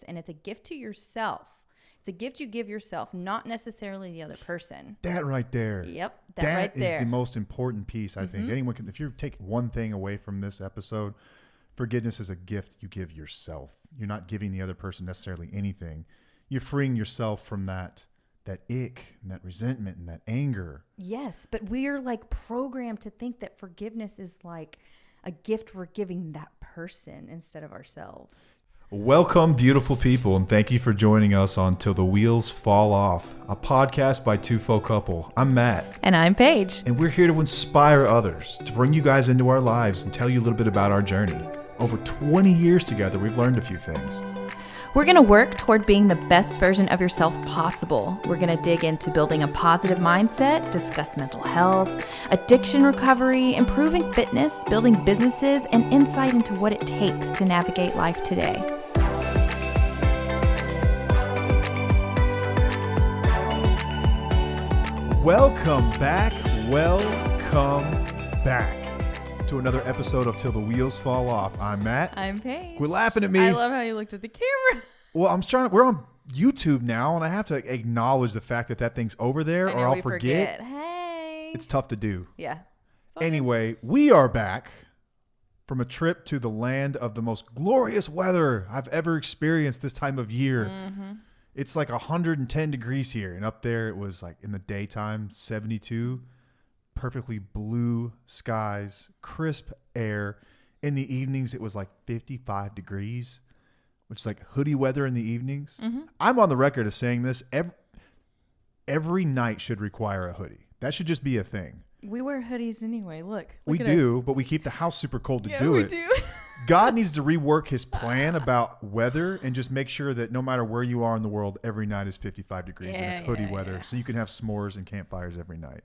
and it's a gift to yourself. It's a gift you give yourself, not necessarily the other person. That right there. Yep, that right there. That is the most important piece, I think. Anyone can, if you take one thing away from this episode, forgiveness is a gift you give yourself. You're not giving the other person necessarily anything. You're freeing yourself from that ick and that resentment and that anger. Yes, but we're like programmed to think that forgiveness is like a gift we're giving that person instead of ourselves. Welcome, beautiful people, and thank you for joining us on Till the Wheels Fall Off, a podcast by Two Faux Couple. I'm Matt. And I'm Paige. And we're here to inspire others, to bring you guys into our lives and tell you a little bit about our journey. Over 20 years together, we've learned a few things. We're going to work toward being the best version of yourself possible. We're going to dig into building a positive mindset, discuss mental health, addiction recovery, improving fitness, building businesses, and insight into what it takes to navigate life today. Welcome back to another episode of Till the Wheels Fall Off. I'm Matt. I'm Paige. Quit laughing at me. I love how you looked at the camera. Well, we're on YouTube now, and I have to acknowledge the fact that thing's over there, or I'll forget. Hey. It's tough to do. Yeah. Anyway, we are back from a trip to the land of the most glorious weather I've ever experienced this time of year. Mm-hmm. It's like 110 degrees here, and up there it was like in the daytime, 72. Perfectly blue skies, crisp air. In the evenings, it was like 55 degrees, which is like hoodie weather in the evenings. Mm-hmm. I'm on the record of saying this. Every night should require a hoodie. That should just be a thing. We wear hoodies anyway. Look we do, but we keep the house super cold to do it. Yeah, we do. God needs to rework his plan about weather and just make sure that no matter where you are in the world, every night is 55 degrees and it's hoodie weather. So you can have s'mores and campfires every night.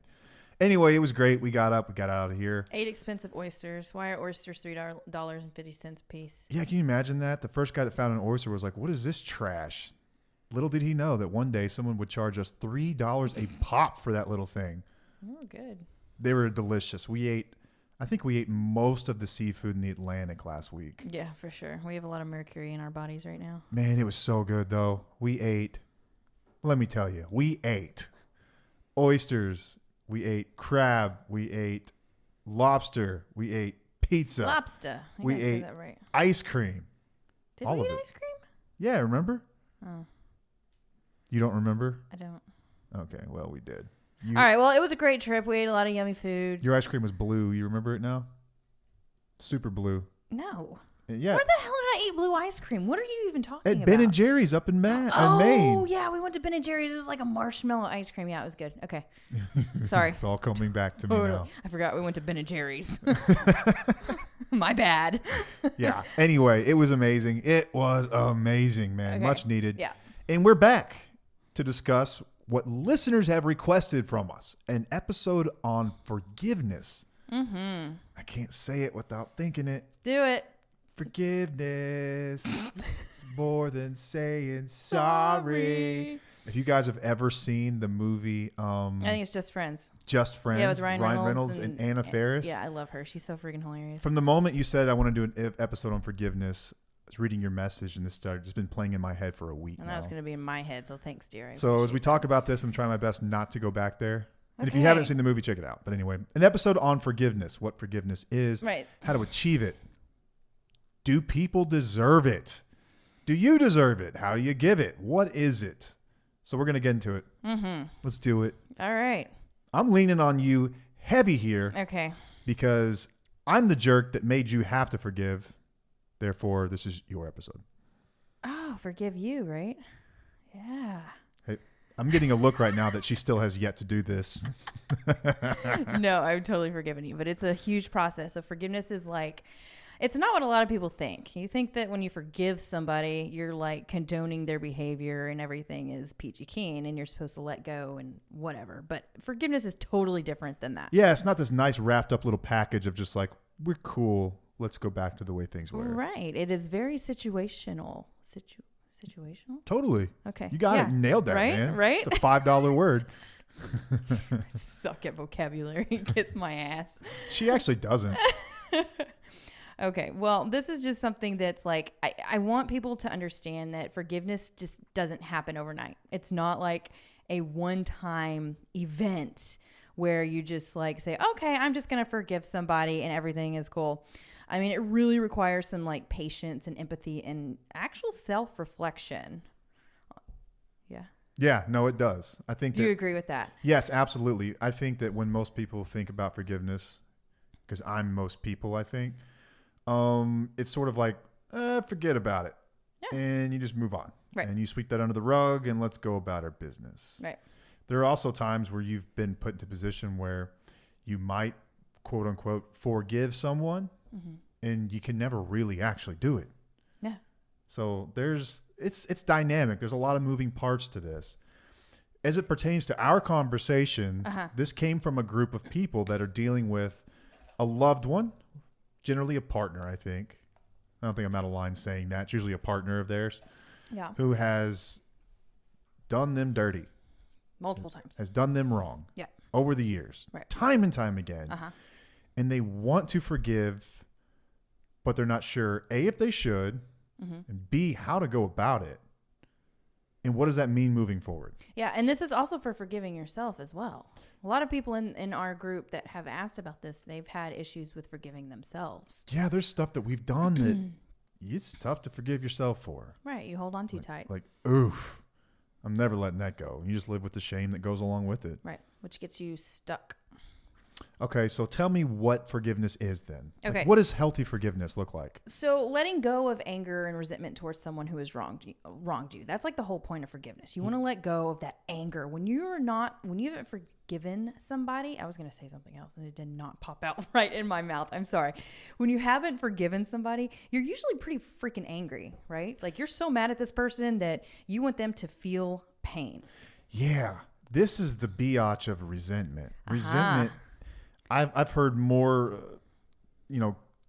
Anyway, it was great. We got up. We got out of here. Ate expensive oysters. Why are oysters $3.50 a piece? Yeah, can you imagine that? The first guy that found an oyster was like, what is this trash? Little did he know that one day someone would charge us $3 a pop for that little thing. Oh, good. They were delicious. I think we ate most of the seafood in the Atlantic last week. Yeah, for sure. We have a lot of mercury in our bodies right now. Man, it was so good, though. Let me tell you, we ate oysters. We ate crab. We ate lobster. We ate pizza. Lobster. We ate ice cream. Did we eat ice cream? Yeah, remember? Oh. You don't remember? I don't. Okay, well, we did. All right, well, it was a great trip. We ate a lot of yummy food. Your ice cream was blue. You remember it now? Super blue. No. Yeah. Where the hell did I eat blue ice cream? What are you even talking about? At Ben & Jerry's up in Maine. Oh, yeah, we went to Ben & Jerry's. It was like a marshmallow ice cream. Yeah, it was good. Okay. Sorry. It's all coming back to me now. I forgot we went to Ben & Jerry's. My bad. Yeah. Anyway, it was amazing. It was amazing, man. Okay. Much needed. Yeah. And we're back to discuss what listeners have requested from us. An episode on forgiveness. Mm-hmm. I can't say it without thinking it. Do it. Forgiveness is more than saying sorry. If you guys have ever seen the movie, I think it's Just Friends. Just Friends. Yeah, it was Ryan Reynolds and Anna Faris. Yeah, I love her. She's so freaking hilarious. From the moment you said I want to do an episode on forgiveness, I was reading your message and this started just been playing in my head for a week now. And that's going to be in my head, so thanks, dear. So as we talk about this, I'm trying my best not to go back there. And if you haven't seen the movie, check it out. But anyway, an episode on forgiveness, what forgiveness is, how to achieve it. Do people deserve it? Do you deserve it? How do you give it? What is it? So we're going to get into it. Mm-hmm. Let's do it. All right. I'm leaning on you heavy here. Okay. Because I'm the jerk that made you have to forgive. Therefore, this is your episode. Oh, forgive you, right? Yeah. Hey, I'm getting a look right now that she still has yet to do this. No, I've totally forgiven you. But it's a huge process. So forgiveness is like... It's not what a lot of people think. You think that when you forgive somebody, you're like condoning their behavior and everything is peachy keen and you're supposed to let go and whatever. But forgiveness is totally different than that. Yeah, it's not this nice wrapped up little package of just like, we're cool. Let's go back to the way things were. Right. It is very situational. Situational? Totally. Okay. You got it. Nailed that, right? man. Right? It's a $5 word. Suck at vocabulary. Kiss my ass. She actually doesn't. Okay. Well, this is just something that's like, I want people to understand that forgiveness just doesn't happen overnight. It's not like a one-time event where you just like say, okay, I'm just going to forgive somebody and everything is cool. I mean, it really requires some like patience and empathy and actual self-reflection. Yeah. Yeah, no, it does. I think. Do you agree with that? Yes, absolutely. I think that when most people think about forgiveness, because I'm most people, I think, it's sort of like, forget about it. Yeah. And you just move on. Right. And you sweep that under the rug and let's go about our business. Right. There are also times where you've been put into a position where you might, quote unquote, forgive someone and you can never really actually do it. Yeah. So it's dynamic. There's a lot of moving parts to this. As it pertains to our conversation, this came from a group of people that are dealing with a loved one, generally a partner, I think. I don't think I'm out of line saying that. It's usually a partner of theirs who has done them dirty. Multiple times. Has done them wrong. Yeah. Over the years. Right. Time and time again. And they want to forgive, but they're not sure, A, if they should, and B, how to go about it. And what does that mean moving forward? Yeah, and this is also for forgiving yourself as well. A lot of people in our group that have asked about this, they've had issues with forgiving themselves. Yeah, there's stuff that we've done that it's tough to forgive yourself for. Right, you hold on too tight. Like, oof, I'm never letting that go. You just live with the shame that goes along with it. Right, which gets you stuck. Okay, so tell me what forgiveness is then. Okay. Like, what does healthy forgiveness look like? So letting go of anger and resentment towards someone who has wronged you. That's like the whole point of forgiveness. You want to let go of that anger. When you haven't forgiven somebody, I was going to say something else and it did not pop out right in my mouth. I'm sorry. When you haven't forgiven somebody, you're usually pretty freaking angry, right? Like you're so mad at this person that you want them to feel pain. Yeah. This is the biatch of resentment. Resentment. I've heard more,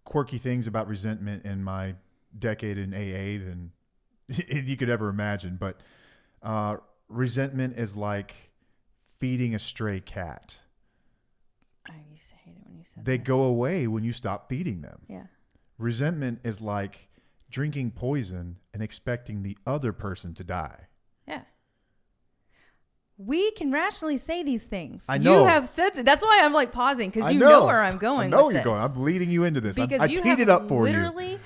quirky things about resentment in my decade in AA than you could ever imagine. But resentment is like feeding a stray cat. I used to hate it when you said They that. go away when you stop feeding them. Yeah. Resentment is like drinking poison and expecting the other person to die. Yeah. We can rationally say these things. I know. You have said that. That's why I'm like pausing because you know where I'm going. I know with you're this. going. I'm leading you into this. Because I you teed have it up for you. literally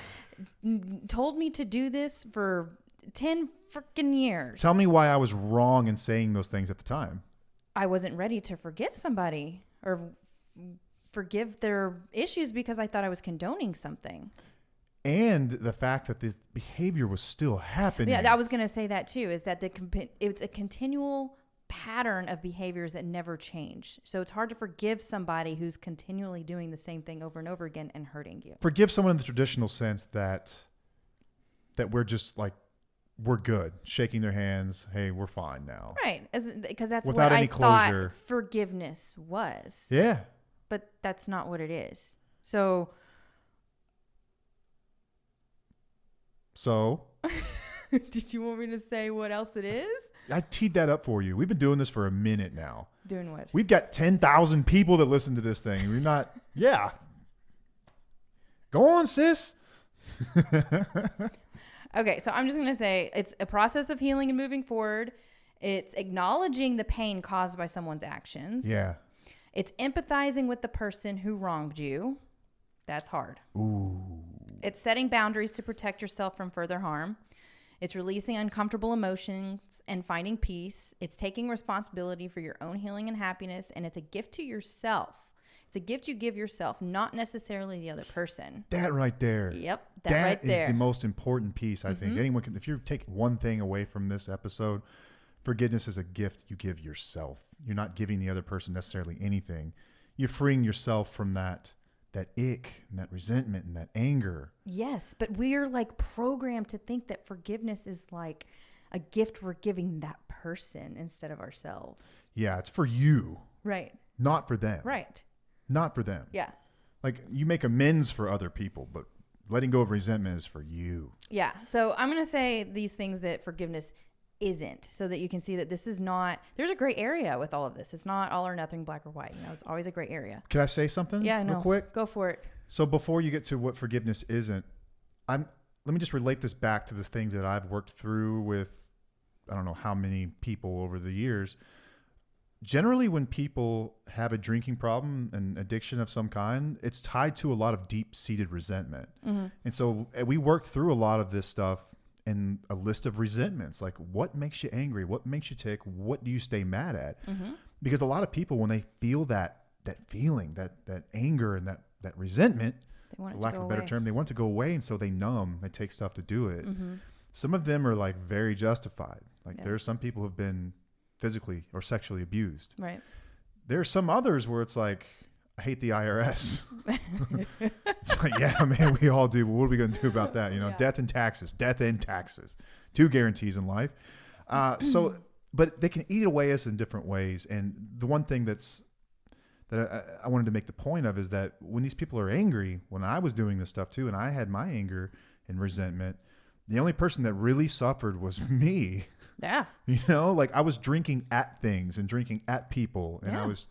told me to do this for 10 freaking years. Tell me why I was wrong in saying those things at the time. I wasn't ready to forgive somebody or forgive their issues because I thought I was condoning something. And the fact that this behavior was still happening. Yeah, I was going to say that too, is that it's a continual pattern of behaviors that never change. So it's hard to forgive somebody who's continually doing the same thing over and over again and hurting you. Forgive someone in the traditional sense that we're just like, we're good, shaking their hands. Hey, we're fine now. Right. Because that's Without what any I closure. thought forgiveness was. Yeah. But that's not what it is. So did you want me to say what else it is? I teed that up for you. We've been doing this for a minute now. Doing what? We've got 10,000 people that listen to this thing. We're not, yeah. Go on, sis. Okay, so I'm just going to say it's a process of healing and moving forward. It's acknowledging the pain caused by someone's actions. Yeah. It's empathizing with the person who wronged you. That's hard. Ooh. It's setting boundaries to protect yourself from further harm. It's releasing uncomfortable emotions and finding peace. It's taking responsibility for your own healing and happiness. And it's a gift to yourself. It's a gift you give yourself, not necessarily the other person. That right there. Yep. That right there. That is the most important piece, I think. Anyone can, if you take one thing away from this episode, forgiveness is a gift you give yourself. You're not giving the other person necessarily anything. You're freeing yourself from that ick and that resentment and that anger. Yes, but we're like programmed to think that forgiveness is like a gift we're giving that person instead of ourselves. Yeah, it's for you. Right. Not for them. Right. Not for them. Yeah. Like you make amends for other people, but letting go of resentment is for you. Yeah. So I'm going to say these things that forgiveness isn't, so that you can see that this is not, there's a gray area with all of this. It's not all or nothing, black or white. It's always a gray area. Can I say something? Yeah, real no. quick? Go for it. So before you get to what forgiveness isn't, let me just relate this back to this thing that I've worked through with, I don't know how many people over the years. Generally, when people have a drinking problem and addiction of some kind, it's tied to a lot of deep-seated resentment. Mm-hmm. And so we worked through a lot of this stuff in a list of resentments, like what makes you angry? What makes you tick? What do you stay mad at? Mm-hmm. Because a lot of people, when they feel that feeling, that anger and that resentment, for lack of a better term, they want it to go away. And so they numb, they take stuff to do it. Mm-hmm. Some of them are like very justified. Like there are some people who've been physically or sexually abused. Right. There's some others where it's like, I hate the IRS. It's like, yeah, man, we all do. But what are we going to do about that? You know, death and taxes, 2 guarantees in life. But they can eat away us in different ways. And the one thing that I wanted to make the point of is that when these people are angry, when I was doing this stuff too, and I had my anger and resentment, the only person that really suffered was me. Yeah. You know, like I was drinking at things and drinking at people, and I was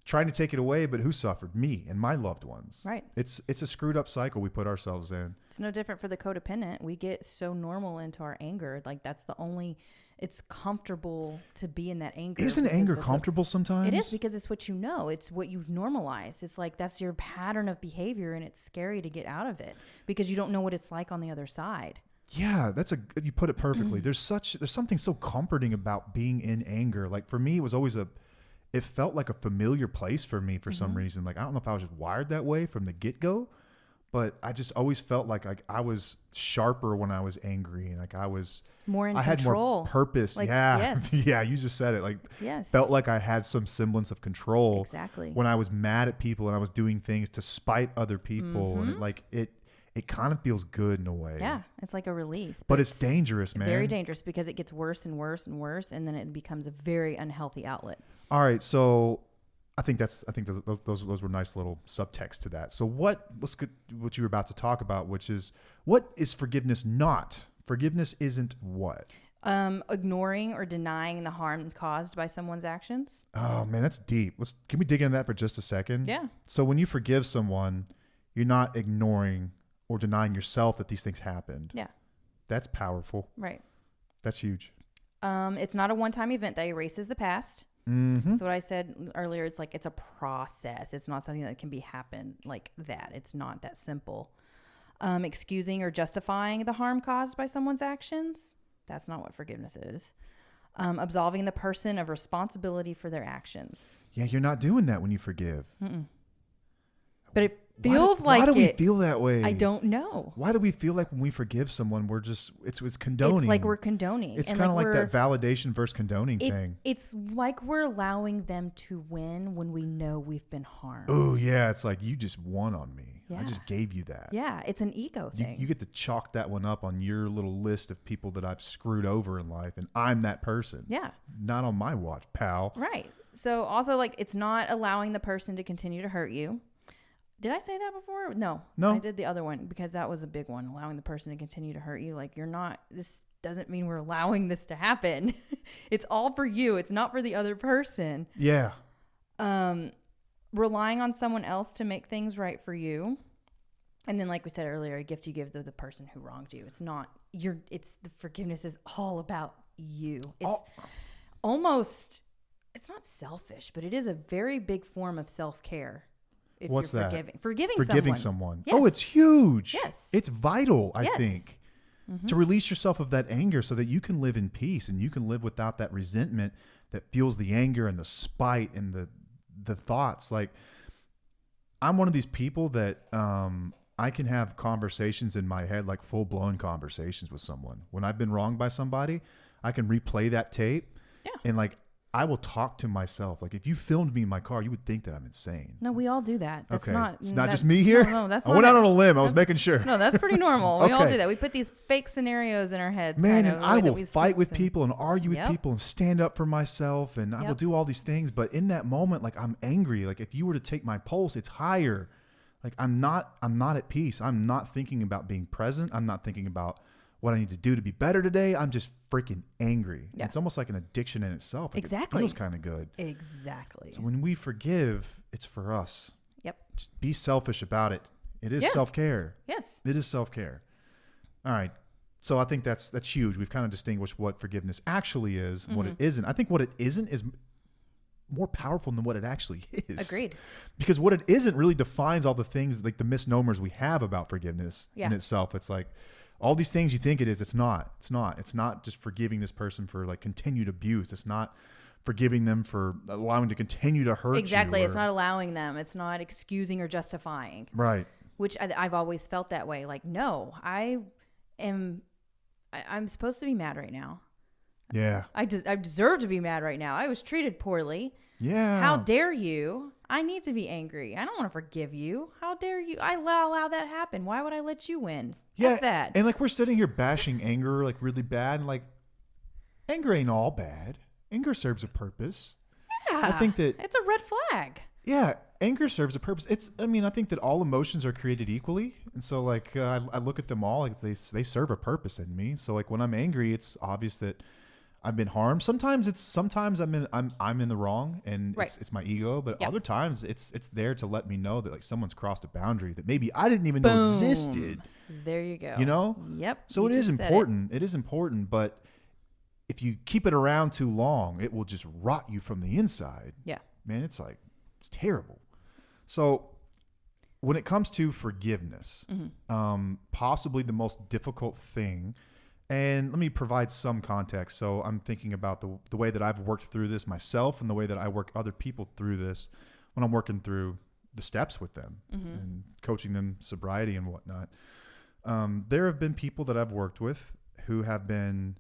trying to take it away, but who suffered? Me and my loved ones. Right. It's a screwed up cycle we put ourselves in. It's no different for the codependent. We get so normal into our anger. Like that's the only, it's comfortable to be in that anger. Isn't anger comfortable sometimes? It is, because it's what you know. It's what you've normalized. It's like that's your pattern of behavior, and it's scary to get out of it because you don't know what it's like on the other side. Yeah, you put it perfectly. There's something so comforting about being in anger. Like for me, it was always it felt like a familiar place for me for some reason. Like, I don't know if I was just wired that way from the get-go, but I just always felt like I was sharper when I was angry, and like I was more in control. I had more purpose. Like, yeah. Yes. Yeah, you just said it. Like, yes. Felt like I had some semblance of control. Exactly. When I was mad at people and I was doing things to spite other people, and it kind of feels good in a way. Yeah, it's like a release. But it's dangerous, man. Very dangerous, because it gets worse and worse and worse, and then it becomes a very unhealthy outlet. All right, so I think those were nice little subtext to that. So let's get what you were about to talk about, which is, what is forgiveness not? Forgiveness isn't what? Ignoring or denying the harm caused by someone's actions. Oh man, that's deep. Can we dig into that for just a second? Yeah. So when you forgive someone, you're not ignoring or denying yourself that these things happened. Yeah. That's powerful. Right. That's huge. It's not a one-time event that erases the past. Mm-hmm. So what I said earlier, it's like, it's a process. It's not something that can be happen like that. It's not that simple. Excusing or justifying the harm caused by someone's actions. That's not what forgiveness is. Absolving the person of responsibility for their actions. Yeah, you're not doing that when you forgive. Mm-mm. But it feels like why do we feel that way? I don't know. Why do we feel like when we forgive someone, we're just, it's condoning. It's like we're condoning. It's kind of like that validation versus condoning thing. It's like we're allowing them to win when we know we've been harmed. Oh yeah. It's like, you just won on me. Yeah. I just gave you that. Yeah. It's an ego thing. You get to chalk that one up on your little list of people that I've screwed over in life, and I'm that person. Yeah. Not on my watch, pal. Right. So also, like, it's not allowing the person to continue to hurt you. Did I say that before? No. I did the other one, because that was a big one. Allowing the person to continue to hurt you. Like, this doesn't mean we're allowing this to happen. It's all for you. It's not for the other person. Yeah. Relying on someone else to make things right for you. And then, like we said earlier, a gift you give to the person who wronged you. It's not the forgiveness is all about you. It's almost, it's not selfish, but it is a very big form of self-care. What's that? Forgiving someone. Yes. Oh, it's huge. Yes. It's vital, I think, to release yourself of that anger so that you can live in peace and you can live without that resentment that fuels the anger and the spite and the thoughts. Like, I'm one of these people that I can have conversations in my head, like full-blown conversations with someone. When I've been wronged by somebody, I can replay that tape and like, I will talk to myself. Like, if you filmed me in my car, you would think that I'm insane. No, we all do that. That's okay. It's not just me here? No, that's not I went out on a limb. I was making sure. No, that's pretty normal. We all do that. We put these fake scenarios in our heads. Man, and I will fight with people and argue with people and stand up for myself, and I will do all these things. But in that moment, like, I'm angry. Like, if you were to take my pulse, it's higher. Like, I'm not at peace. I'm not thinking about being present. I'm not thinking about what I need to do to be better today. I'm just freaking angry. Yeah. It's almost like an addiction in itself. Like, exactly. It feels kind of good. Exactly. So when we forgive, it's for us. Yep. Be selfish about it. It is self-care. Yes. It is self-care. All right. So I think that's huge. We've kind of distinguished what forgiveness actually is and what it isn't. I think what it isn't is more powerful than what it actually is. Agreed. Because what it isn't really defines all the things, like the misnomers we have about forgiveness in itself. It's like all these things you think it is, it's not. It's not. It's not just forgiving this person for like continued abuse. It's not forgiving them for allowing to continue to hurt you. Exactly. It's not allowing them. It's not excusing or justifying. Right. Which I've always felt that way. Like, no, I'm supposed to be mad right now. Yeah. I deserve to be mad right now. I was treated poorly. Yeah. How dare you? I need to be angry. I don't want to forgive you. How dare you? I allow that happen. Why would I let you win? Yeah. F that. And like we're sitting here bashing anger like really bad. And like anger ain't all bad. Anger serves a purpose. Yeah. I think that it's a red flag. Yeah, anger serves a purpose. I think that all emotions are created equally, and so like I look at them all like they serve a purpose in me. So like when I'm angry, it's obvious that I've been harmed. Sometimes I'm in the wrong, and it's my ego. But other times it's there to let me know that like someone's crossed a boundary that maybe I didn't even know existed. There you go. You know? Yep. So it is important. It is important, but if you keep it around too long, it will just rot you from the inside. Yeah. Man, it's terrible. So when it comes to forgiveness, possibly the most difficult thing, and let me provide some context. So I'm thinking about the way that I've worked through this myself and the way that I work other people through this when I'm working through the steps with them and coaching them sobriety and whatnot. There have been people that I've worked with who have been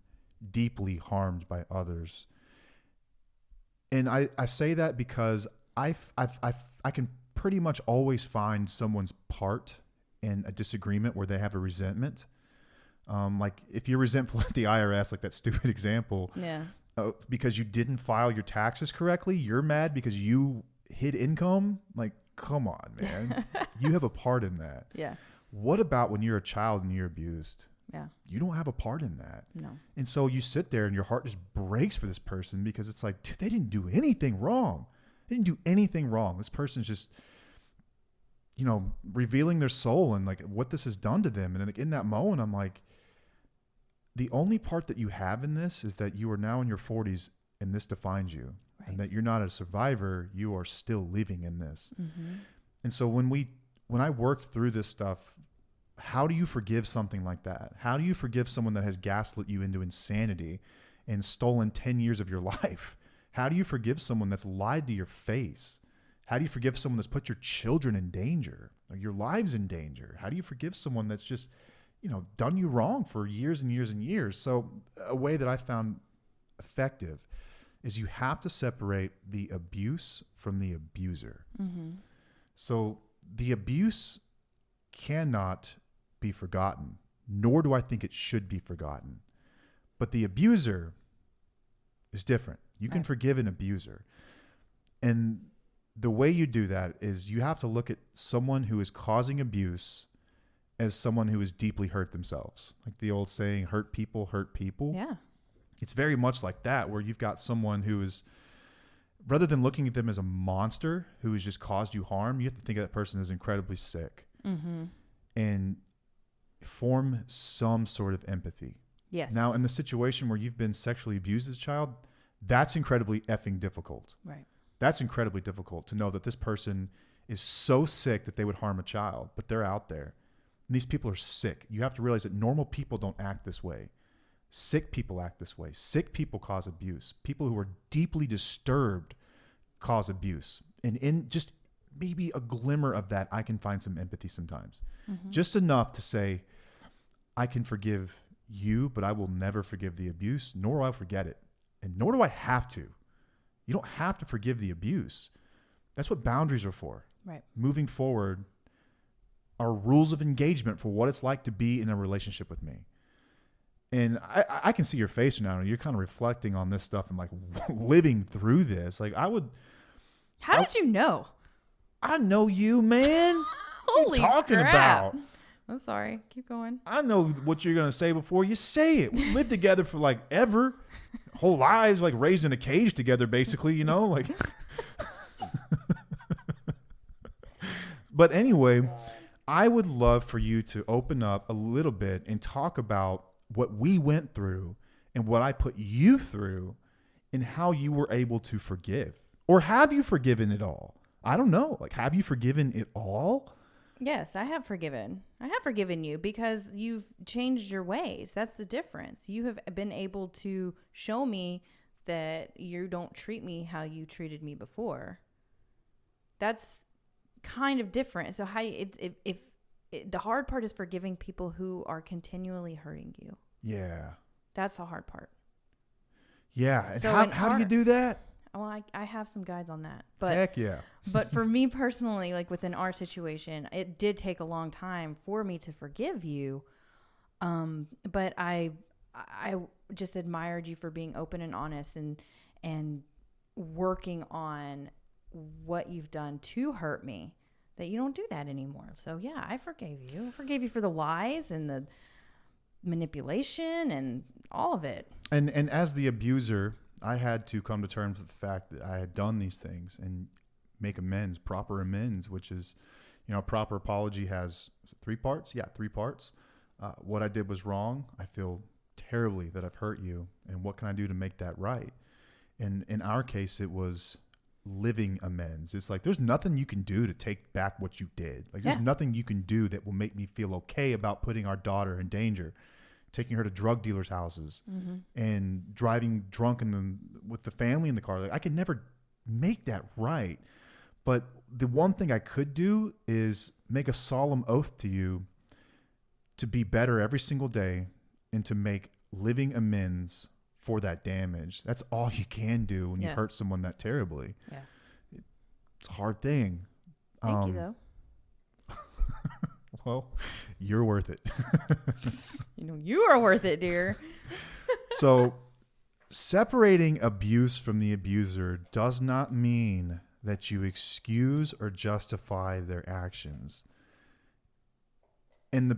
deeply harmed by others. And I say that because I can pretty much always find someone's part in a disagreement where they have a resentment. Like if you're resentful at the IRS, like that stupid example, because you didn't file your taxes correctly, you're mad because you hid income. Like, come on, man, you have a part in that. Yeah. What about when you're a child and you're abused? Yeah. You don't have a part in that. No. And so you sit there and your heart just breaks for this person because it's like, dude, they didn't do anything wrong. They didn't do anything wrong. This person's just, revealing their soul and like what this has done to them. And like in that moment, I'm like, the only part that you have in this is that you are now in your 40s and this defines you. Right. And that you're not a survivor. You are still living in this. Mm-hmm. And so when I worked through this stuff, how do you forgive something like that? How do you forgive someone that has gaslit you into insanity and stolen 10 years of your life? How do you forgive someone that's lied to your face? How do you forgive someone that's put your children in danger or your lives in danger? How do you forgive someone that's just, done you wrong for years and years and years? So a way that I found effective is you have to separate the abuse from the abuser. Mm-hmm. So the abuse cannot be forgotten, nor do I think it should be forgotten. But the abuser is different. You can forgive an abuser. And the way you do that is you have to look at someone who is causing abuse as someone who is deeply hurt themselves. Like the old saying, hurt people hurt people. Yeah. It's very much like that, where you've got someone who is, rather than looking at them as a monster who has just caused you harm, you have to think of that person as incredibly sick. Mm-hmm. And form some sort of empathy. Yes. Now, in the situation where you've been sexually abused as a child, that's incredibly effing difficult. Right. That's incredibly difficult to know that this person is so sick that they would harm a child, but they're out there. And these people are sick. You have to realize that normal people don't act this way. Sick people act this way. Sick people cause abuse. People who are deeply disturbed cause abuse. And in just maybe a glimmer of that, I can find some empathy sometimes. Mm-hmm. Just enough to say, I can forgive you, but I will never forgive the abuse, nor will I forget it. And nor do I have to. You don't have to forgive the abuse. That's what boundaries are for. Right. Moving forward are rules of engagement for what it's like to be in a relationship with me. And I can see your face now. You're kind of reflecting on this stuff and like living through this. Like How did you know? I know you, man. Holy what are you talking crap. about? I'm sorry. Keep going. I know what you're going to say before you say it. We lived together for like ever. Whole lives, like raised in a cage together, basically, like. But anyway, I would love for you to open up a little bit and talk about what we went through and what I put you through and how you were able to forgive. Or have you forgiven it all? I don't know. Like, have you forgiven it all? Yes, I have forgiven. I have forgiven you because you've changed your ways. That's the difference. You have been able to show me that you don't treat me how you treated me before. That's kind of different. So the hard part is forgiving people who are continually hurting you. Yeah. That's the hard part. Yeah. And how do you do that? Well, I have some guides on that. But heck yeah. But for me personally, like within our situation, it did take a long time for me to forgive you. But I just admired you for being open and honest and working on what you've done to hurt me, that you don't do that anymore. So yeah, I forgave you. I forgave you for the lies and the manipulation and all of it. And as the abuser, I had to come to terms with the fact that I had done these things and make amends, proper amends, which is, proper apology has 3 parts. Yeah, 3 parts. What I did was wrong. I feel terribly that I've hurt you. And what can I do to make that right? And in our case, it was living amends. It's like, there's nothing you can do to take back what you did. Like, there's nothing you can do that will make me feel okay about putting our daughter in danger, taking her to drug dealers' houses, and driving drunk with the family in the car. Like, I could never make that right. But the one thing I could do is make a solemn oath to you to be better every single day and to make living amends for that damage. That's all you can do when you hurt someone that terribly. Yeah. It's a hard thing. Thank you, though. Well, you're worth it. You are worth it, dear. So, separating abuse from the abuser does not mean that you excuse or justify their actions. And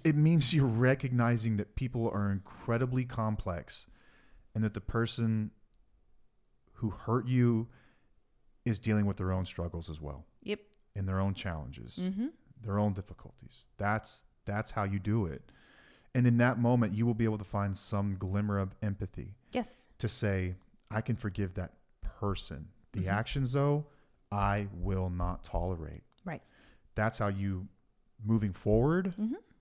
it means you're recognizing that people are incredibly complex and that the person who hurt you is dealing with their own struggles as well. Yep. And their own challenges. Their own difficulties. That's how you do it. And in that moment, you will be able to find some glimmer of empathy. Yes. To say, I can forgive that person. The actions, though, I will not tolerate. Right. That's how you, moving forward,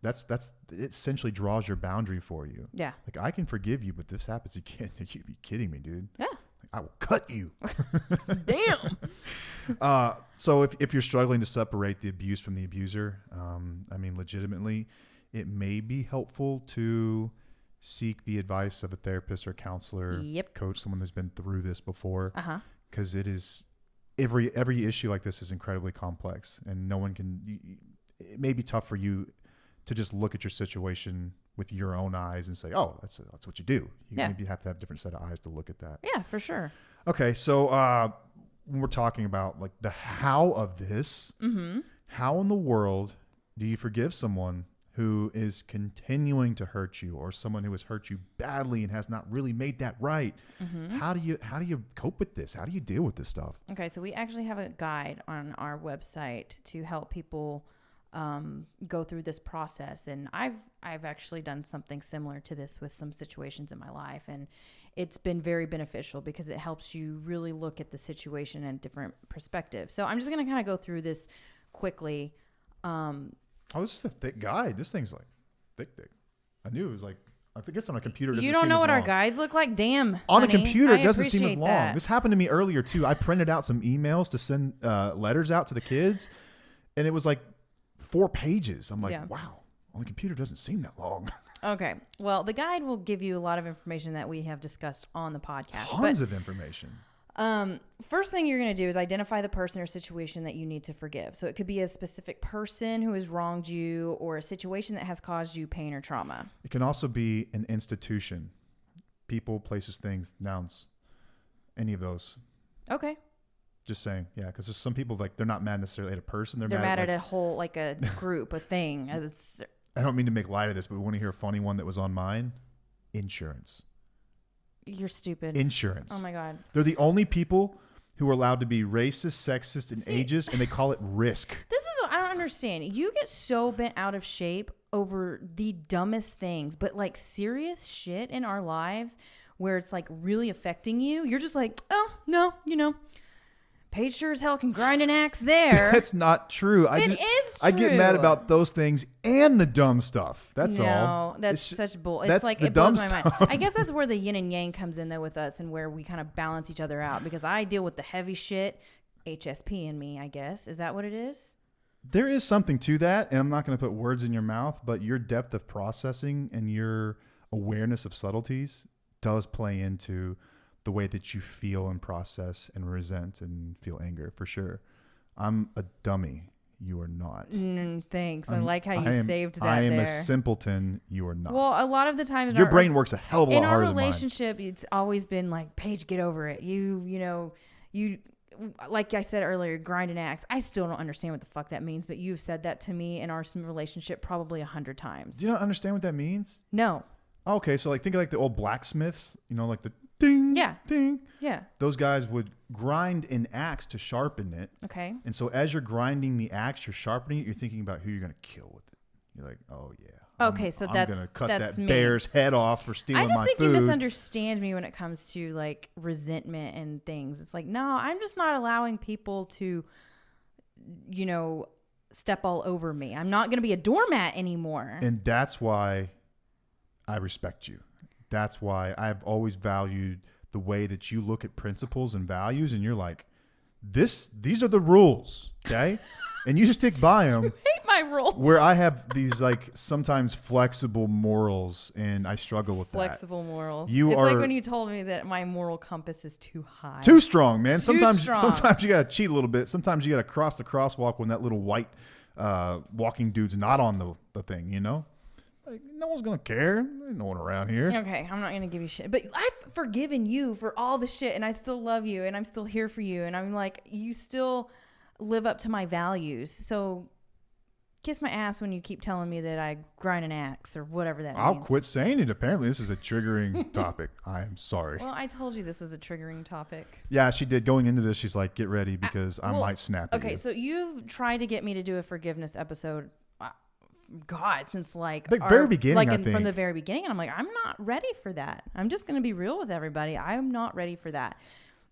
that's it essentially draws your boundary for you. Yeah. Like, I can forgive you, but this happens again. You'd be kidding me, dude. Yeah. I will cut you. Damn. So if you're struggling to separate the abuse from the abuser, legitimately, it may be helpful to seek the advice of a therapist or counselor, coach, someone who's been through this before. Because it is every issue like this is incredibly complex, and no one can. It may be tough for you to just look at your situation with your own eyes and say, "Oh, that's what you do." You maybe have to have a different set of eyes to look at that. Yeah, for sure. Okay, so when we're talking about like the how of this, how in the world do you forgive someone who is continuing to hurt you, or someone who has hurt you badly and has not really made that right? How do you cope with this? How do you deal with this stuff? Okay, so we actually have a guide on our website to help people go through this process, and I've actually done something similar to this with some situations in my life, and it's been very beneficial because it helps you really look at the situation in different perspectives. So I'm just going to kind of go through this quickly. This is a thick guide. This thing's like thick. I knew it was like, I guess on a computer it doesn't You don't seem know as what long. our guides look like? Damn, on honey, a computer it I doesn't seem as appreciate long. that. This happened to me earlier too. I printed out some emails to send letters out to the kids, and it was like 4 pages. I'm like, wow, on the computer doesn't seem that long. Okay. Well, the guide will give you a lot of information that we have discussed on the podcast. Tons of information. First thing you're going to do is identify the person or situation that you need to forgive. So it could be a specific person who has wronged you, or a situation that has caused you pain or trauma. It can also be an institution, people, places, things, nouns, any of those. Okay. Just saying, yeah, because there's some people, like, they're not mad necessarily at a person. They're mad at like, a whole, like a group, a thing. I don't mean to make light of this, but we want to hear a funny one that was on mine. Insurance. You're stupid. Insurance. Oh my God. They're the only people who are allowed to be racist, sexist, and ageist, and they call it risk. This is what I don't understand. You get so bent out of shape over the dumbest things, but like serious shit in our lives where it's like really affecting you. You're just like, oh, no, Paige sure as hell can grind an axe there. That's not true. It is true. I get mad about those things and the dumb stuff. That's all. No, that's such bull. It's like it blows my mind. I guess that's where the yin and yang comes in though with us, and where we kind of balance each other out, because I deal with the heavy shit, HSP in me, I guess. Is that what it is? There is something to that, and I'm not going to put words in your mouth, but your depth of processing and your awareness of subtleties does play into the way that you feel and process and resent and feel anger, for sure. I'm a dummy. You are not. Thanks. I like how you saved that. I am there. a simpleton. You are not. Well, a lot of the times your brain works a hell of a lot harder than mine. In our relationship, it's always been like, Paige, get over it. You like I said earlier, grind an axe. I still don't understand what the fuck that means, but you've said that to me in our relationship probably 100 times. Do you not understand what that means? No. Okay, so like think of like the old blacksmiths, like the ding, ding. Yeah. Those guys would grind an axe to sharpen it. Okay. And so as you're grinding the axe, you're sharpening it, you're thinking about who you're going to kill with it. You're like, oh yeah. Okay, I'm that's going to cut that's that me. bear's head off for stealing my food. I just think you misunderstand me when it comes to like resentment and things. It's like, no, I'm just not allowing people to, step all over me. I'm not going to be a doormat anymore. And that's why I respect you. That's why I've always valued the way that you look at principles and values, and you're like, these are the rules, okay? And you just stick by them. You hate my rules. Where I have these like sometimes flexible morals, and I struggle with flexible morals. It's like when you told me that my moral compass is too high. Too strong, man. Sometimes you gotta cheat a little bit. Sometimes you gotta cross the crosswalk when that little white walking dude's not on the thing, Like, no one's going to care. There's no one around here. Okay, I'm not going to give you shit. But I've forgiven you for all the shit, and I still love you, and I'm still here for you. And I'm like, you still live up to my values. So kiss my ass when you keep telling me that I grind an axe or whatever that means. I'll quit saying it. Apparently, this is a triggering topic. I am sorry. Well, I told you this was a triggering topic. Yeah, she did. Going into this, she's like, get ready because I might snap at you. Okay, so you've tried to get me to do a forgiveness episode since like the very beginning, I think. From the very beginning, and I'm like, I'm not ready for that. I'm just going to be real with everybody. I'm not ready for that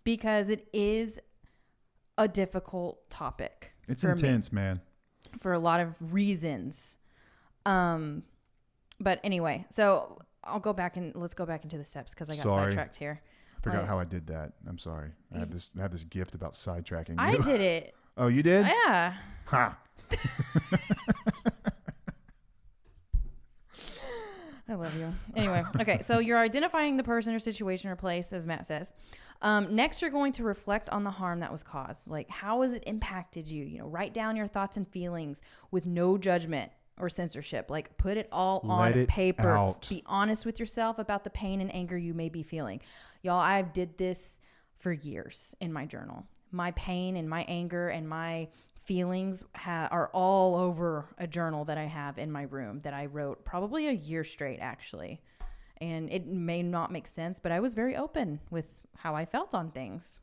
because it is a difficult topic. It's intense, man. For a lot of reasons. But anyway, so let's go back into the steps because I got sidetracked here. I forgot how I did that. I'm sorry. I had this gift about sidetracking you. I did it. Oh, you did? Yeah. Ha. I love you. Anyway, okay, so you're identifying the person or situation or place, as Matt says. Next, you're going to reflect on the harm that was caused. Like, how has it impacted you? Write down your thoughts and feelings with no judgment or censorship. Like, put it all on paper. Out. Be honest with yourself about the pain and anger you may be feeling. Y'all, I did this for years in my journal. My pain and my anger and my feelings are all over a journal that I have in my room that I wrote probably a year straight, actually. And it may not make sense, but I was very open with how I felt on things.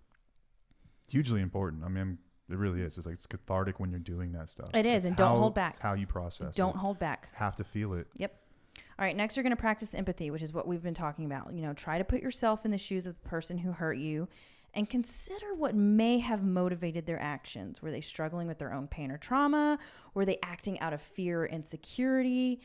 Hugely important. I mean, it really is. It's cathartic when you're doing that stuff. It is, and don't hold back. It's how you process. Don't hold back. Have to feel it. Yep. All right, next you're going to practice empathy, which is what we've been talking about. Try to put yourself in the shoes of the person who hurt you and consider what may have motivated their actions. Were they struggling with their own pain or trauma? Were they acting out of fear or insecurity?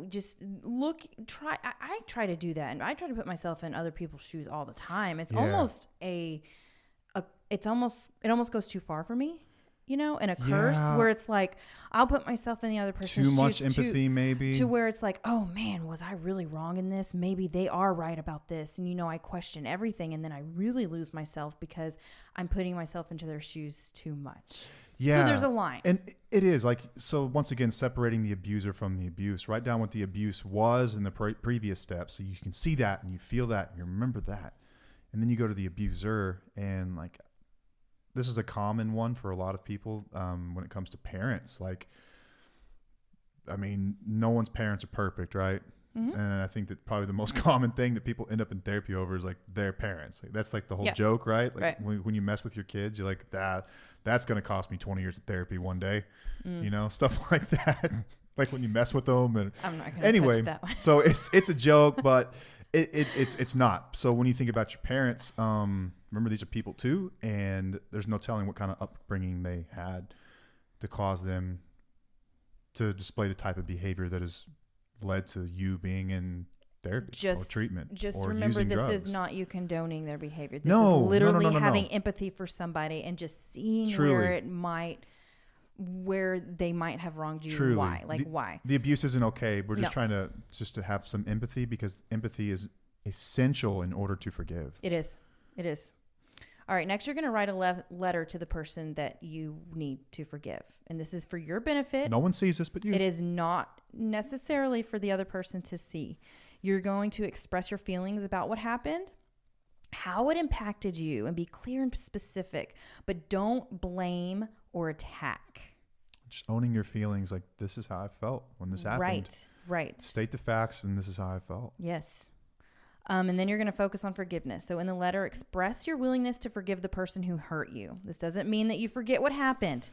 Just I try to do that, and I try to put myself in other people's shoes all the time. It's almost it almost goes too far for me. And a curse where it's like, I'll put myself in the other person's shoes. Too much empathy, maybe. To where it's like, oh man, was I really wrong in this? Maybe they are right about this. And I question everything. And then I really lose myself because I'm putting myself into their shoes too much. Yeah. So there's a line. And it is like, so once again, separating the abuser from the abuse. Write down what the abuse was in the previous steps. So you can see that and you feel that and you remember that. And then you go to the abuser and like, this is a common one for a lot of people when it comes to parents. Like, I mean, no one's parents are perfect, right? And I think that probably the most common thing that people end up in therapy over is like their parents. Like, that's like the whole joke, right? Like when you mess with your kids, you're like, that's going to cost me 20 years of therapy one day, you know, stuff like that. Like when you mess with them. And I'm not going to touch that one. So it's a joke, but it's not. So when you think about your parents, remember these are people too, and there's no telling what kind of upbringing they had to cause them to display the type of behavior that has led to you being in therapy or treatment. Just or remember, using this drugs. is not you condoning their behavior. This is literally having empathy for somebody and just seeing where they might have wronged you. Truly. Why? Why? The abuse isn't okay. We're just trying to have some empathy, because empathy is essential in order to forgive. It is. All right. Next, you're going to write a letter to the person that you need to forgive. And this is for your benefit. No one sees this but you. It is not necessarily for the other person to see. You're going to express your feelings about what happened, how it impacted you, and be clear and specific, but don't blame or attack. Just owning your feelings, like, this is how I felt when this happened. Right. State the facts, and this is how I felt. Yes. And then you're going to focus on forgiveness. So in the letter, express your willingness to forgive the person who hurt you. This doesn't mean that you forget what happened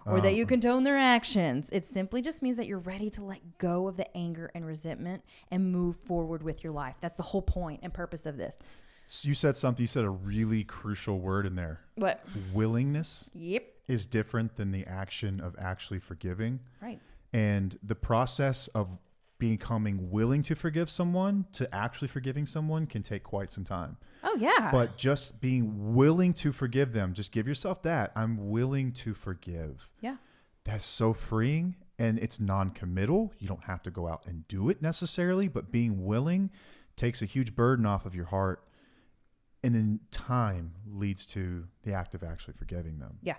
or that you condone their actions. It simply just means that you're ready to let go of the anger and resentment and move forward with your life. That's the whole point and purpose of this. So you said something. You said a really crucial word in there. What? Willingness. Yep. Is different than the action of actually forgiving. Right. And the process of becoming willing to forgive someone to actually forgiving someone can take quite some time. Oh, yeah. But just being willing to forgive them, just give yourself that. I'm willing to forgive. Yeah. That's so freeing, and it's non-committal. You don't have to go out and do it necessarily, but being willing takes a huge burden off of your heart, and in time leads to the act of actually forgiving them. Yeah.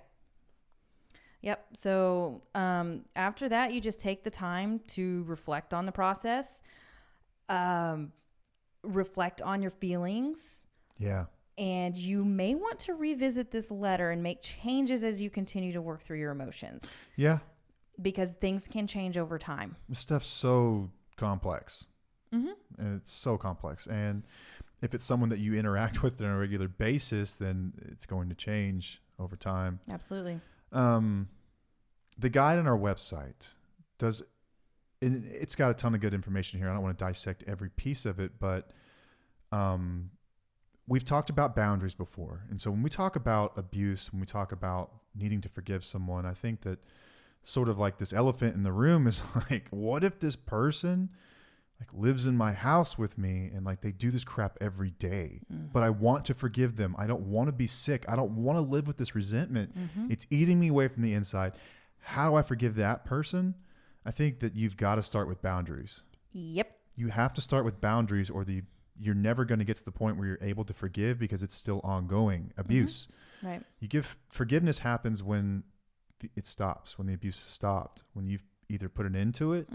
Yep. So after that, you just take the time to reflect on the process, reflect on your feelings. Yeah. And you may want to revisit this letter and make changes as you continue to work through your emotions. Yeah. Because things can change over time. This stuff's so complex. Mm-hmm. It's so complex. And if it's someone that you interact with on a regular basis, then it's going to change over time. Absolutely. The guide on our website it's got a ton of good information here. I don't want to dissect every piece of it, but we've talked about boundaries before. And so when we talk about abuse, when we talk about needing to forgive someone, I think that sort of like this elephant in the room is like, what if this person like lives in my house with me and like they do this crap every day, but I want to forgive them. I don't want to be sick. I don't want to live with this resentment. It's eating me away from the inside. How do I forgive that person? I think that you've got to start with boundaries. Yep. You have to start with boundaries, or you're never going to get to the point where you're able to forgive, because it's still ongoing abuse. Right. Forgiveness happens when it stops, when the abuse is stopped, when you've either put an end to it,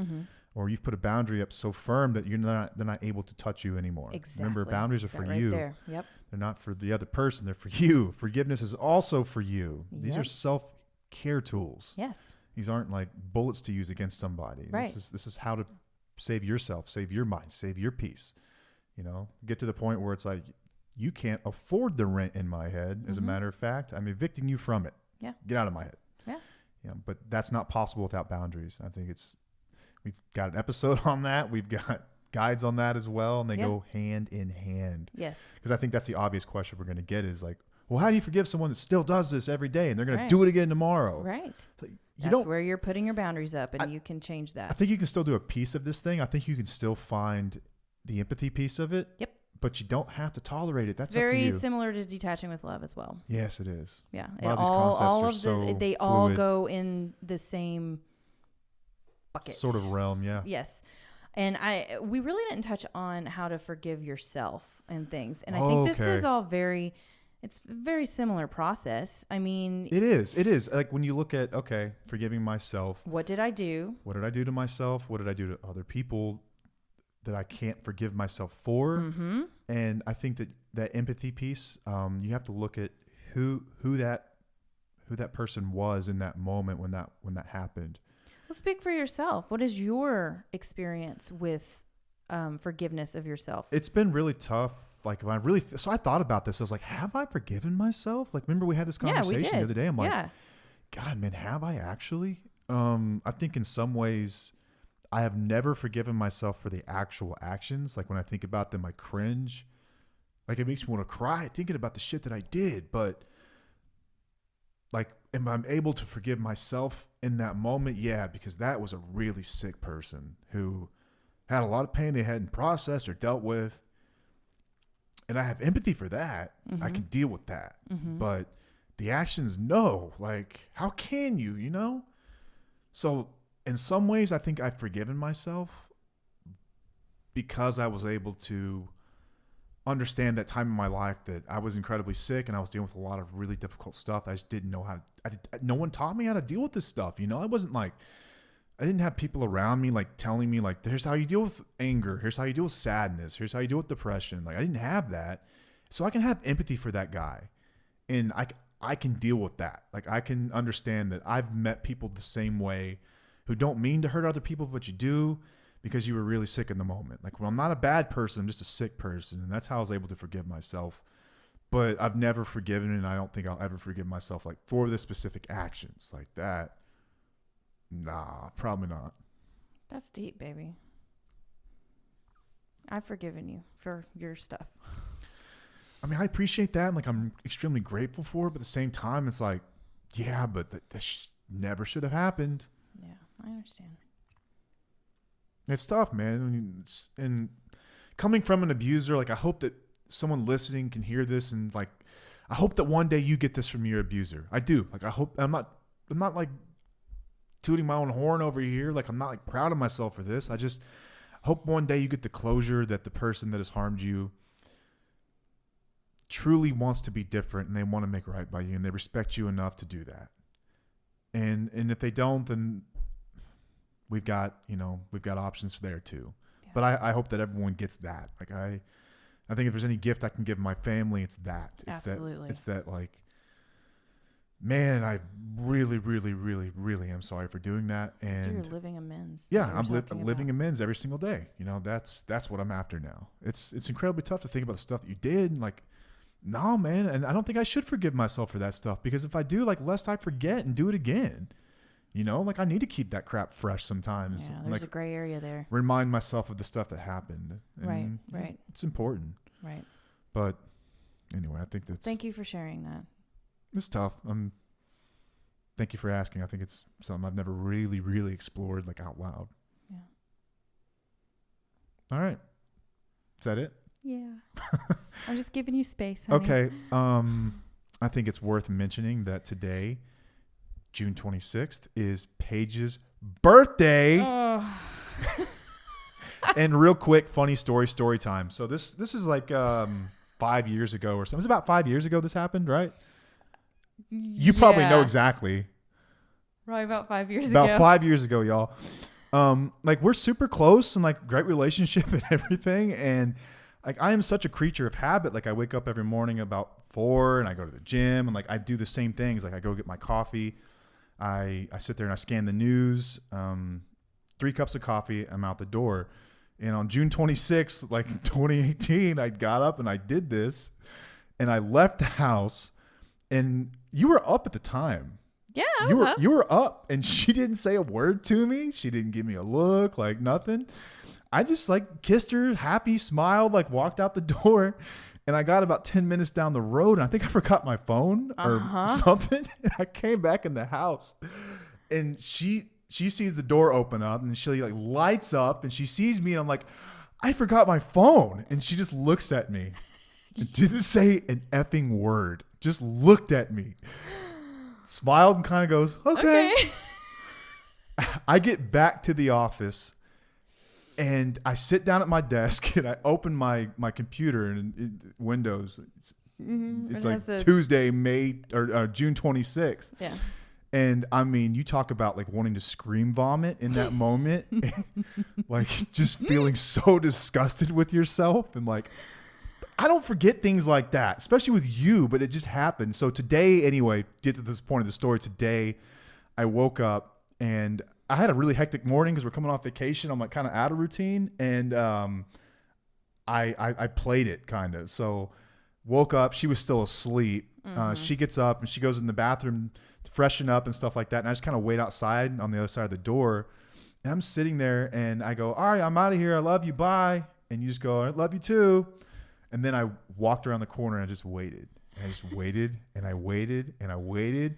or you've put a boundary up so firm that they're not able to touch you anymore. Exactly. Remember, boundaries are for you. There. Yep. They're not for the other person. They're for you. Forgiveness is also for you. These are self-care tools. Yes. These aren't like bullets to use against somebody. Right. This is how to save yourself, save your mind, save your peace. You know, get to the point where it's like, you can't afford the rent in my head. As a matter of fact, I'm evicting you from it. Yeah. Get out of my head. Yeah. Yeah. But that's not possible without boundaries. I think we've got an episode on that. We've got guides on that as well. And they go hand in hand. Yes. Because I think that's the obvious question we're going to get is like, well, how do you forgive someone that still does this every day and they're going to do it again tomorrow? Right. So that's where you're putting your boundaries up, and you can change that. I think you can still do a piece of this thing. I think you can still find the empathy piece of it. Yep. But you don't have to tolerate it. That's it's very up to you. Similar to detaching with love as well. Yes, it is. Yeah. A lot of these concepts are so they fluid. all go in the same bucket. Sort of realm, yeah. Yes. And we really didn't touch on how to forgive yourself and things. And I think this is all it's a very similar process. I mean, it is. Like when you look at, forgiving myself. What did I do? What did I do to myself? What did I do to other people that I can't forgive myself for? Mm-hmm. And I think that empathy piece, you have to look at who that person was in that moment when that happened. Well, speak for yourself. What is your experience with forgiveness of yourself? It's been really tough. Like when I really, so I thought about this. I was like, have I forgiven myself? Like, remember we had this conversation the other day. I'm like, God, man, have I actually? I think in some ways I have never forgiven myself for the actual actions. Like when I think about them, I cringe. Like it makes me want to cry thinking about the shit that I did. But like, am I able to forgive myself in that moment? Yeah, because that was a really sick person who had a lot of pain they hadn't processed or dealt with. And I have empathy for that. Mm-hmm. I can deal with that. Mm-hmm. But the actions, no. Like, how can you, you know? So in some ways, I think I've forgiven myself because I was able to understand that time in my life that I was incredibly sick and I was dealing with a lot of really difficult stuff. I just didn't know how no one taught me how to deal with this stuff. You know, I wasn't like, I didn't have people around me like telling me like, here's how you deal with anger. Here's how you deal with sadness. Here's how you deal with depression. Like I didn't have that. So I can have empathy for that guy. And I can deal with that. Like I can understand that I've met people the same way who don't mean to hurt other people, but you do because you were really sick in the moment. Like, well, I'm not a bad person. I'm just a sick person. And that's how I was able to forgive myself. But I've never forgiven, and I don't think I'll ever forgive myself like for the specific actions like that. Nah, probably not. That's deep, baby. I've forgiven you for your stuff. I mean, I appreciate that. And like, I'm extremely grateful for it. But at the same time, it's like, yeah, but that never should have happened. Yeah, I understand. It's tough, man. I mean, and coming from an abuser, like I hope that someone listening can hear this, and like, I hope that one day you get this from your abuser. I do. Like, I hope I'm not like tooting my own horn over here. Like, I'm not like proud of myself for this. I just hope one day you get the closure that the person that has harmed you truly wants to be different and they want to make right by you and they respect you enough to do that. And if they don't, then we've got options there too. Yeah. But I hope that everyone gets that. Like I think if there's any gift I can give my family, it's that. It's absolutely. It's that like, man, I really, really, really, really am sorry for doing that. And so you're living amends. Yeah, I'm living amends every single day. You know, that's what I'm after now. It's incredibly tough to think about the stuff that you did and like, no, man. And I don't think I should forgive myself for that stuff because if I do, like, lest I forget and do it again. You know, like I need to keep that crap fresh sometimes. Yeah, there's like, a gray area there. Remind myself of the stuff that happened. And right. It's important. Right. But anyway, I think that's... Thank you for sharing that. It's tough. Thank you for asking. I think it's something I've never really, really explored like out loud. Yeah. All right. Is that it? Yeah. I'm just giving you space, honey. Okay. I think it's worth mentioning that today, June 26th, is Paige's birthday. Oh. And real quick, funny story time. So this is like 5 years ago or something. It was about 5 years ago this happened, right? You probably know exactly. Probably about 5 years ago. About 5 years ago, y'all. Like we're super close and like great relationship and everything. And like I am such a creature of habit. Like I wake up every morning about 4 and I go to the gym and like I do the same things. Like I go get my coffee. I sit there and I scan the news. 3 cups of coffee. I'm out the door. And on June 26th, like 2018, I got up and I did this and I left the house and you were up at the time. Yeah, I was up. You were up and she didn't say a word to me. She didn't give me a look, like nothing. I just like kissed her, happy, smiled, like walked out the door. And I got about 10 minutes down the road and I think I forgot my phone or something. And I came back in the house and she sees the door open up and she like lights up and she sees me and I'm like, I forgot my phone. And she just looks at me and didn't say an effing word. Just looked at me, smiled and kind of goes, okay. I get back to the office and I sit down at my desk and I open my computer and Windows. It's like Tuesday, June 26th. Yeah. And I mean, you talk about like wanting to scream vomit in that moment, like just feeling so disgusted with yourself. And like, I don't forget things like that, especially with you, but it just happened. So today, anyway, get to this point of the story. Today, I woke up and I had a really hectic morning because we're coming off vacation. I'm like kind of out of routine, and I played it kind of. So woke up, she was still asleep. She gets up and she goes in the bathroom to freshen up and stuff like that. And I just kind of wait outside on the other side of the door. And I'm sitting there and I go, all right, I'm out of here. I love you. Bye. And you just go, I love you too. And then I walked around the corner and I just waited. And I just waited and I waited and I waited.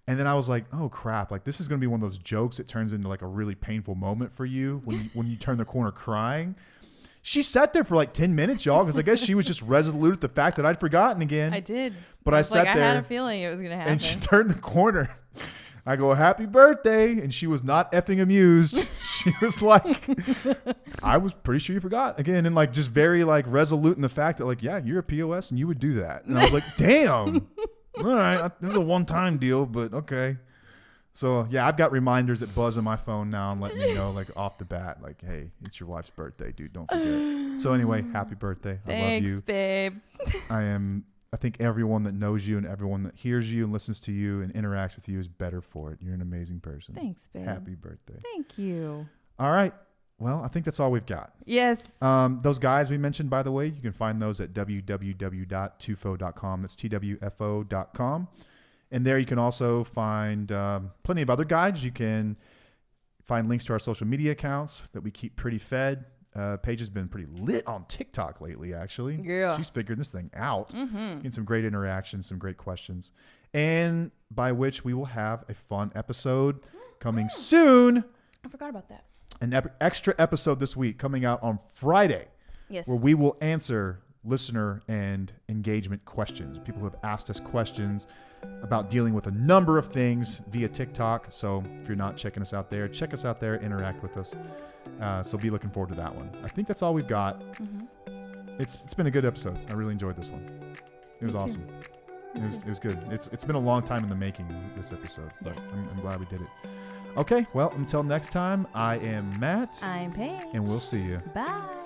And then I was like, oh crap. Like this is going to be one of those jokes that turns into like a really painful moment for you when you turn the corner crying. She sat there for like 10 minutes, y'all, because I guess she was just resolute at the fact that I'd forgotten again. I did. But I sat there. I had a feeling it was going to happen. And she turned the corner. I go, happy birthday. And she was not effing amused. She was like, I was pretty sure you forgot again. And like just very like resolute in the fact that like, yeah, you're a POS and you would do that. And I was like, damn. All right. It was a one-time deal, but okay. So yeah, I've got reminders that buzz on my phone now and let me know like off the bat, like, hey, it's your wife's birthday, dude. Don't forget. So anyway, happy birthday. I love you. Thanks, babe. I think everyone that knows you and everyone that hears you and listens to you and interacts with you is better for it. You're an amazing person. Thanks, babe. Happy birthday. Thank you. All right. Well, I think that's all we've got. Yes. Those guys we mentioned, by the way, you can find those at www.tufo.com. That's twfo.com. And there you can also find plenty of other guides. You can find links to our social media accounts that we keep pretty fed. Paige has been pretty lit on TikTok lately, actually. Yeah. She's figured this thing out. Getting some great interactions, some great questions. And by which we will have a fun episode coming soon. I forgot about that. An extra episode this week coming out on Friday. Yes. Where we will answer listener and engagement questions. People who have asked us questions about dealing with a number of things via TikTok. So if you're not checking us out there, check us out there, interact with us. So be looking forward to that one. I think that's all we've got. It's been a good episode. I really enjoyed this one. It was awesome. It was good. It's been a long time in the making, this episode, but I'm glad we did it. Okay, well, until next time, I am Matt. I'm Paige. And we'll see you. Bye.